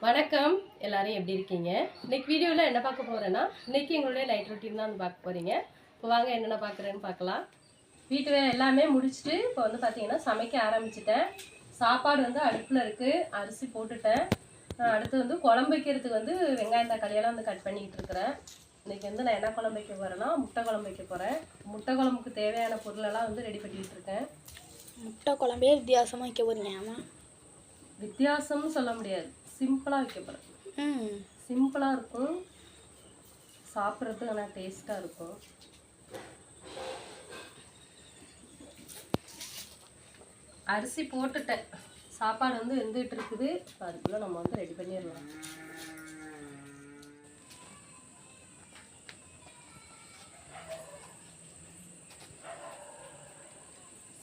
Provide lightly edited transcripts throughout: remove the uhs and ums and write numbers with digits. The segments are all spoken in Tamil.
வணக்கம் எல்லாரும் எப்படி இருக்கீங்க? இன்னைக்கு வீடியோவில் என்ன பார்க்க போகிறேன்னா, இன்னைக்கு எங்களுடைய நைட் ரொட்டீன் தான் வந்து பார்க்க போகிறீங்க. இப்போ வாங்க என்னென்ன பார்க்குறேன்னு பார்க்கலாம். வீட்டு வேலை எல்லாமே முடிச்சுட்டு இப்போ வந்து பார்த்தீங்கன்னா சமைக்க ஆரம்பிச்சிட்டேன். சாப்பாடு வந்து அடுப்பில் இருக்குது, அரிசி போட்டுட்டேன். அடுத்து வந்து குழம்பு வைக்கிறதுக்கு வந்து வெங்காயம் தக்காளியெல்லாம் வந்து கட் பண்ணிக்கிட்டு இருக்கிறேன். இன்றைக்கி வந்து நான் என்ன குழம்பு வைக்க போகிறேன்னா முட்டை குழம்பு வைக்க போகிறேன். முட்டை குழம்புக்கு தேவையான பொருளெல்லாம் வந்து ரெடி பண்ணிக்கிட்டு இருக்கேன். முட்டை குழம்பே வித்தியாசமாக வைக்க போகிறீங்க? ஆமாம், வித்தியாசம்னு சொல்ல முடியாது, சிம்பிளாக வைக்க போகிறேன். சிம்பிளாக இருக்கும், சாப்பிட்றதுக்கு நல்லா டேஸ்ட்டாக இருக்கும். அரிசி போட்டுட்டேன், சாப்பாடு வந்து வெந்துட்டு இருக்குது. அதுக்குள்ளே நம்ம வந்து ரெடி பண்ணிடலாம்.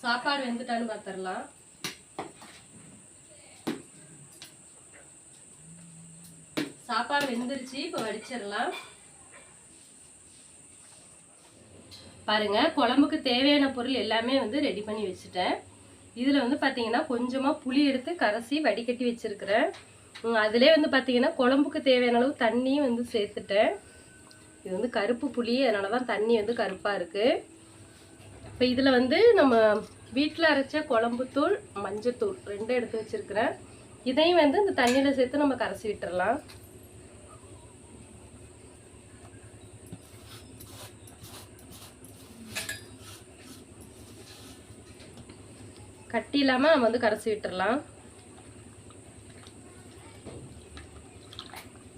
சாப்பாடு வெந்துட்டான்னு பார்த்துடலாம். சாப்பாடு வெந்துருச்சு, இப்போ வடிச்சிடலாம். பாருங்க, குழம்புக்கு தேவையான பொருள் எல்லாமே வந்து ரெடி பண்ணி வச்சுட்டேன். இதில் வந்து பார்த்தீங்கன்னா கொஞ்சமாக புளி எடுத்து கரைச்சி வடிகட்டி வச்சுருக்கிறேன். அதிலே வந்து பார்த்தீங்கன்னா குழம்புக்கு தேவையான அளவு தண்ணியும் வந்து சேர்த்துட்டேன். இது வந்து கருப்பு புளி, அதனால தான் தண்ணி வந்து கருப்பாக இருக்குது. இப்போ இதில் வந்து நம்ம வீட்டில் அரைச்ச குழம்புத்தூள், மஞ்சத்தூள் ரெண்டும் எடுத்து வச்சுருக்கிறேன். இதையும் வந்து இந்த தண்ணியில் சேர்த்து நம்ம கரைச்சி விட்டுறலாம். கட்டி இல்லாமல் நம்ம வந்து கரைச்சி விட்டுறலாம்.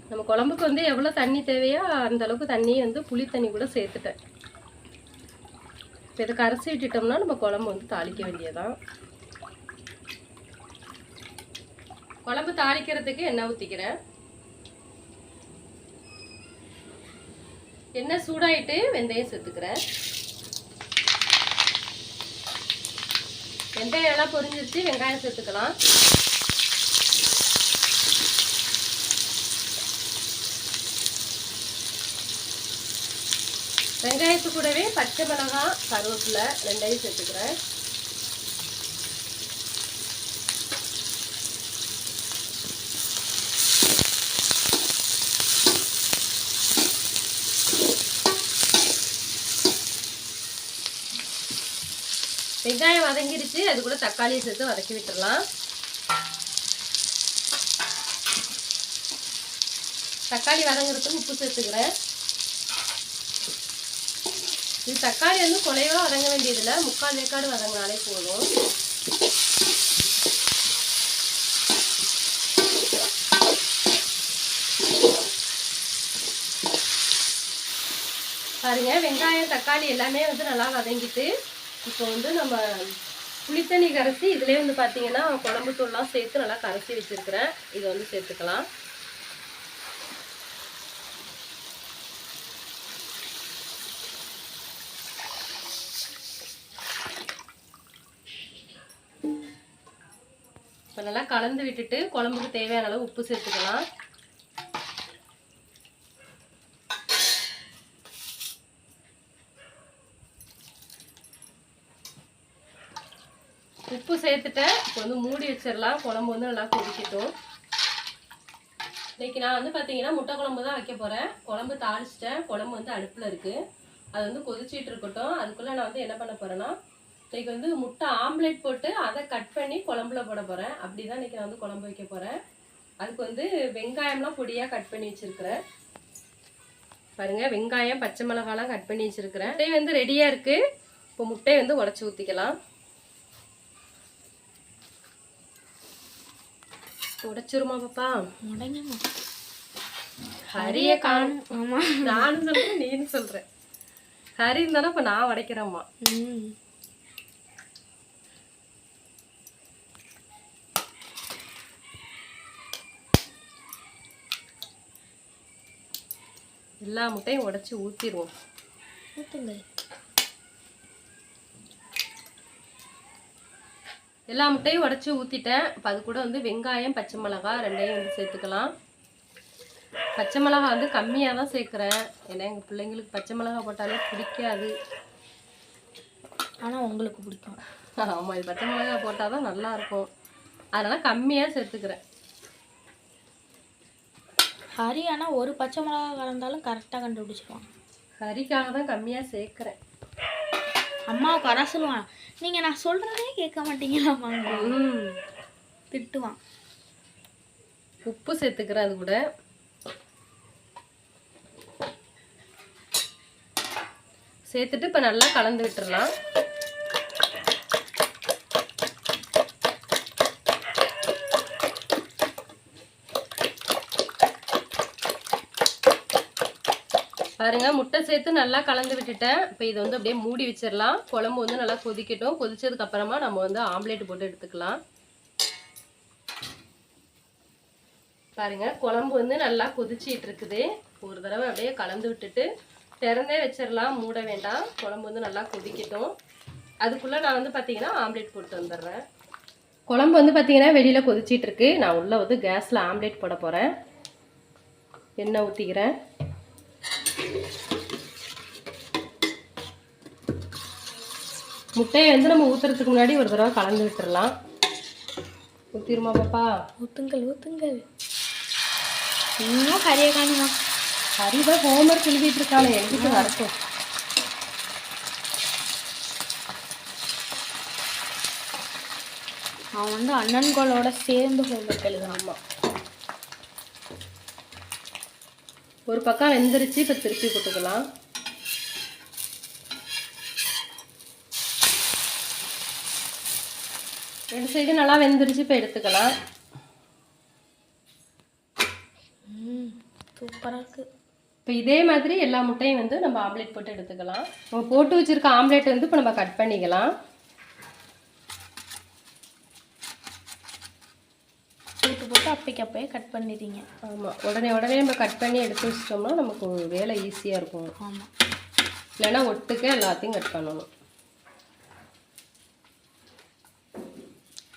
நம்ம குழம்புக்கு வந்து எவ்வளோ தண்ணி தேவையோ அந்த அளவுக்கு தண்ணி வந்து புளி தண்ணி கூட சேர்த்துட்டேன். இப்போ இதை கரைச்சி விட்டுட்டோம்னா நம்ம குழம்பு வந்து தாளிக்க வேண்டியதான். குழம்பு தாளிக்கிறதுக்கு எண்ணெய் ஊற்றிக்கிறேன். எண்ணெய் சூடாயிட்டு வெந்தயம் சேர்த்துக்கிறேன். வெங்காயம் எல்லாம் பொரிஞ்சிருச்சு, வெங்காயம் சேர்த்துக்கலாம். வெங்காயத்து கூடவே பச்சை மிளகாய், கருவேப்பிலை ரெண்டையும் சேர்த்துக்கிறேன். வெங்காயம் வதங்கிடுச்சு, அது கூட தக்காளியை சேர்த்து வதக்கி விட்டுடலாம். தக்காளி வதங்குறதுக்கு உப்பு சேர்த்துக்கிறேன். இது தக்காளி வந்து குறைவா வதங்க வேண்டியதில்லை, 3/4 வேக்காடு வதங்கினாலே போதும். பாருங்க, வெங்காயம் தக்காளி எல்லாமே வந்து நல்லா வதங்கிட்டு இப்போ வந்து நம்ம புளித்தண்ணி கரைச்சி இதுலேயே வந்து பார்த்தீங்கன்னா குழம்பு தூள்லாம் சேர்த்து நல்லா கரைச்சி வச்சுருக்கிறேன். இதை வந்து சேர்த்துக்கலாம். இப்போ நல்லா கலந்து விட்டுட்டு குழம்புக்கு தேவையான அளவு உப்பு சேர்த்துக்கலாம். உப்பு சேர்த்துட்டேன். இப்போ வந்து மூடி வச்சிடலாம், குழம்பு வந்து நல்லா கொதிக்கட்டும். இன்னைக்கு நான் வந்து பார்த்தீங்கன்னா முட்டை குழம்பு தான் வைக்க போகிறேன். குழம்பு தாளிச்சிட்டேன், குழம்பு வந்து அடுப்பில் இருக்குது, அது வந்து கொதிச்சிட்டு இருக்கட்டும். அதுக்குள்ளே நான் வந்து என்ன பண்ண போகிறேன்னா, இன்னைக்கு வந்து முட்டை ஆம்லேட் போட்டு அதை கட் பண்ணி குழம்புல போட போகிறேன். அப்படி தான் இன்றைக்கி நான் வந்து குழம்பு வைக்க போகிறேன். அதுக்கு வந்து வெங்காயம்லாம் பொடியாக கட் பண்ணி வச்சுருக்கிறேன். பாருங்கள், வெங்காயம் பச்சை மிளகாலாம் கட் பண்ணி வச்சுருக்கிறேன். முட்டை வந்து ரெடியாக இருக்குது. இப்போ முட்டையை வந்து உடச்சி ஊற்றிக்கலாம். உடைச்சிருமா பாப்பா? ஹரிய காணும். ஆமா, நானும் சொல்றேன் நீனும் சொல்றேன். ஹரி இருந்தாலும் இப்ப நான் உடைக்கிறேம்மா. எல்லா முட்டையும் உடைச்சு ஊத்திடுவோம். எல்லா முட்டையும் உடச்சி ஊற்றிட்டேன். இப்போ அது கூட வந்து வெங்காயம் பச்சை மிளகாய் ரெண்டையும் வந்து சேர்த்துக்கலாம். பச்சை மிளகாய் வந்து கம்மியாக தான் சேர்க்குறேன், ஏன்னா எங்கள் பிள்ளைங்களுக்கு பச்சை மிளகாய் போட்டாலே பிடிக்காது. ஆனால் உங்களுக்கு பிடிக்கும். ஆமாம், இது பச்சை மிளகாய் போட்டால் தான் நல்லாயிருக்கும், அதனால் கம்மியாக சேர்த்துக்கிறேன். ஹரி ஆனால் ஒரு பச்சை மிளகா கலந்தாலும் கரெக்டாக கண்டுபிடிச்சிருவான். கறிக்காக தான் கம்மியாக சேர்க்குறேன். அம்மாவை குறை சொல்லுவான், நீங்கள் நான் சொல்கிறதே கேட்க மாட்டீங்களாம்மாங்க. திட்டுவான். உப்பு சேர்த்துக்கிறேன் அது கூட. சேர்த்துட்டு இப்போ நல்லா கலந்து விட்டுறலாம். பாருங்க, முட்டை சேர்த்து நல்லா கலந்து விட்டுட்டேன். இப்போ இதை வந்து அப்படியே மூடி வச்சிடலாம். குழம்பு வந்து நல்லா கொதிக்கட்டும். கொதிச்சதுக்கு அப்புறமா நம்ம வந்து ஆம்லேட் போட்டு எடுத்துக்கலாம். பாருங்க, குழம்பு வந்து நல்லா கொதிச்சிட்டு இருக்குது. ஒரு தடவை அப்படியே கலந்து விட்டுட்டு திறந்தே வச்சிடலாம், மூட வேண்டாம். குழம்பு வந்து நல்லா கொதிக்கட்டும். அதுக்குள்ளே நான் வந்து பார்த்தீங்கன்னா ஆம்லேட் போட்டு வந்துடுறேன். குழம்பு வந்து பார்த்தீங்கன்னா வெளியில் கொதிச்சிட்டு இருக்கு. நான் உள்ளே வந்து கேஸில் ஆம்லேட் போட போகிறேன். எண்ணெய் ஊற்றிக்கிறேன். முட்டையை வந்து நம்ம ஊற்றுறதுக்கு முன்னாடி ஒரு தடவை கலந்து விட்டுறலாம். ஊற்றிடுமா பாப்பா? ஊற்றுங்கள் ஊற்றுங்கள். இன்னும் கறியை காணுமா? ஹரிதான் ஹோம்ஒர்க் எழுதிட்டு இருக்கானே, எழுதிட்டு வரட்டும். அவன் வந்து அண்ணன்களோட சேர்ந்து ஹோம்ஒர்க் எழுதுறாமா. ஒரு பக்கம் வெந்துருச்சு. இப்போ திருப்பி போட்டுக்கலாம். ரெண்டு சைடு நல்லா வெந்துருச்சு. இப்போ எடுத்துக்கலாம். சூப்பராக இருக்குது. இப்போ இதே மாதிரி எல்லா முட்டையும் வந்து நம்ம ஆம்லேட் போட்டு எடுத்துக்கலாம். நம்ம போட்டு வச்சுருக்க ஆம்லேட் வந்து இப்போ நம்ம கட் பண்ணிக்கலாம். போட்டு அப்பைக்கு அப்பயே கட் பண்ணிடுறீங்க. ஆமாம், உடனே நம்ம கட் பண்ணி எடுத்து வச்சிட்டோம்னா நமக்கு வேலை ஈஸியாக இருக்கும். ஆமாம், இல்லைன்னா ஒட்டுக்க எல்லாத்தையும் கட் பண்ணணும்.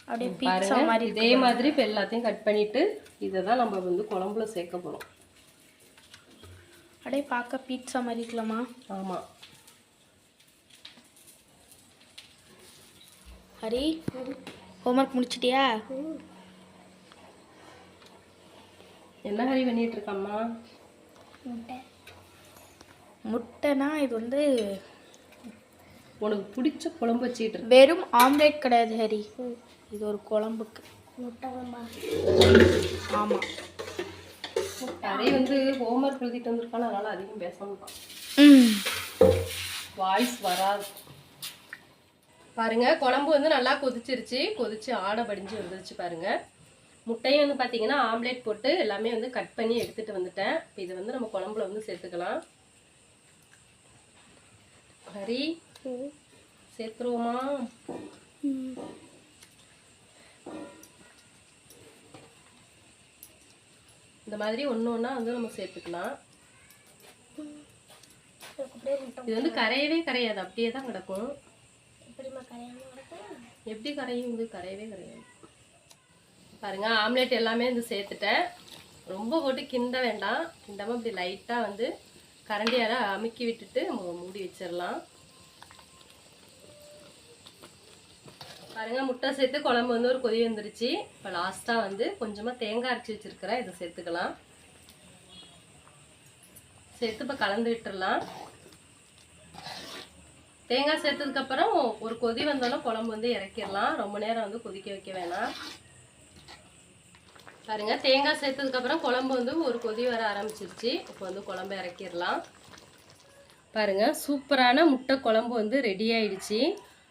அப்படியே பாருங்க, மாதிரி இதே மாதிரி இப்போ எல்லாத்தையும் கட் பண்ணிட்டு இதை தான் நம்ம வந்து குழம்புல சேர்க்க போகிறோம். அப்படியே பார்க்க பீட்சா மாதிரி இருக்கலாமா? ஆமாம். ஹரி, ஹோம்ஒர்க் முடிச்சிட்டியா? என்ன ஹரி பண்ணிட்டு இருக்கம்மா? முட்டைனா இது வந்து உனக்கு பிடிச்ச குழம்பு வச்சுக்கிட்டு இருக்கு. வெறும் ஆம்லேட் கிடையாது ஹரி, இது ஒரு குழம்புக்கு. முட்டை குழம்பா? ஆமாம். ஹரி வந்து ஹோம்ஒர்க் எழுதிட்டு வந்திருக்கான, அதனால அதிகம் பேச மாட்டான். வாய்ஸ் வராது. பாருங்க, குழம்பு வந்து நல்லா கொதிச்சிருச்சு. கொதிச்சு ஆடை படிஞ்சு வந்துருச்சு. பாருங்க, முட்டையும் வந்து பார்த்தீங்கன்னா ஆம்லேட் போட்டு எல்லாமே வந்து கட் பண்ணி எடுத்துட்டு வந்துட்டேன். இப்போ இதை வந்து நம்ம குழம்புல வந்து சேர்த்துக்கலாம். ஹரி, சேர்த்துருவோமா? இந்த மாதிரி ஒன்று ஒன்றா வந்து நம்ம சேர்த்துக்கலாம். இது வந்து கரையவே கரையாது, அப்படியே தான் கிடக்கும். எப்படி கரையும்? இது கரையவே கரையாது. பாருங்க, ஆம்லேட் எல்லாமே வந்து சேர்த்துட்டேன். ரொம்ப போட்டு கிண்ட வேண்டாம். கிண்டாமல் இப்படி லைட்டாக வந்து கரண்டியால் அமுக்கி விட்டுட்டு நம்ம மூடி வச்சிடலாம். பாருங்க, முட்டை சேர்த்து குழம்பு வந்து ஒரு கொதி வந்துருச்சு. இப்போ லாஸ்ட்டாக வந்து கொஞ்சமாக தேங்காய் அரைச்சி வச்சிருக்கிறேன், இதை சேர்த்துக்கலாம். சேர்த்து இப்போ கலந்து விட்டுடலாம். தேங்காய் சேர்த்ததுக்கப்புறம் ஒரு கொதி வந்தோன்னா குழம்பு வந்து இறக்கிடலாம். ரொம்ப நேரம் வந்து கொதிக்க வைக்க வேணாம். பாருங்க, தேங்காய் சேர்த்ததுக்கப்புறம் குழம்பு வந்து ஒரு கொதி வர ஆரம்பிச்சிருச்சு. இப்போ வந்து குழம்பு இறக்கிடலாம். பாருங்க, சூப்பரான முட்டை குழம்பு வந்து ரெடி ஆயிடுச்சு.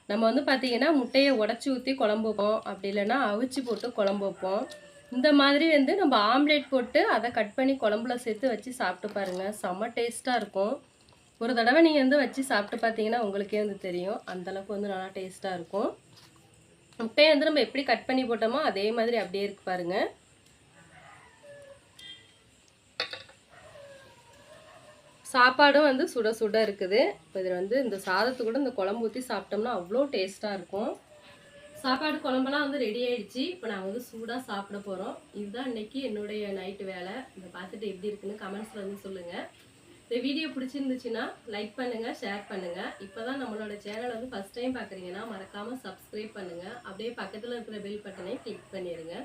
நம்ம வந்து பார்த்தீங்கன்னா முட்டையை உடச்சி ஊற்றி குழம்பு வைப்போம், அப்படி இல்லைன்னா அவிச்சு போட்டு குழம்பு வைப்போம். இந்த மாதிரி வந்து நம்ம ஆம்லேட் போட்டு அதை கட் பண்ணி குழம்புல சேர்த்து வச்சு சாப்பிட்டு பாருங்கள், செம்ம டேஸ்ட்டாக இருக்கும். ஒரு தடவை நீங்கள் வந்து வச்சு சாப்பிட்டு பார்த்தீங்கன்னா உங்களுக்கே வந்து தெரியும், அந்தளவுக்கு வந்து நல்லா டேஸ்ட்டாக இருக்கும். முட்டையை வந்து நம்ம எப்படி கட் பண்ணி போட்டோமோ அதே மாதிரி அப்படியே இருக்கு பாருங்கள். சாப்பாடும் வந்து சுட சுட இருக்குது. இப்போ இதில் வந்து இந்த சாதத்து கூட இந்த குழம்பு ஊற்றி சாப்பிட்டோம்னா அவ்வளோ டேஸ்ட்டாக இருக்கும். சாப்பாடு குழம்பெல்லாம் வந்து ரெடி ஆயிடுச்சு. இப்போ நாங்கள் வந்து சூடாக சாப்பிட போகிறோம். இதுதான் இன்னைக்கு என்னுடைய நைட்டு வேலை. இதை பார்த்துட்டு எப்படி இருக்குன்னு கமெண்ட்ஸில் வந்து சொல்லுங்கள். இந்த வீடியோ பிடிச்சிருந்துச்சுன்னா லைக் பண்ணுங்கள், ஷேர் பண்ணுங்கள். இப்போ தான் நம்மளோட சேனல் வந்து ஃபஸ்ட் டைம் பார்க்குறீங்கன்னா மறக்காமல் சப்ஸ்கிரைப் பண்ணுங்கள். அப்படியே பக்கத்தில் இருக்கிற பெல் பட்டனை கிளிக் பண்ணிடுங்க.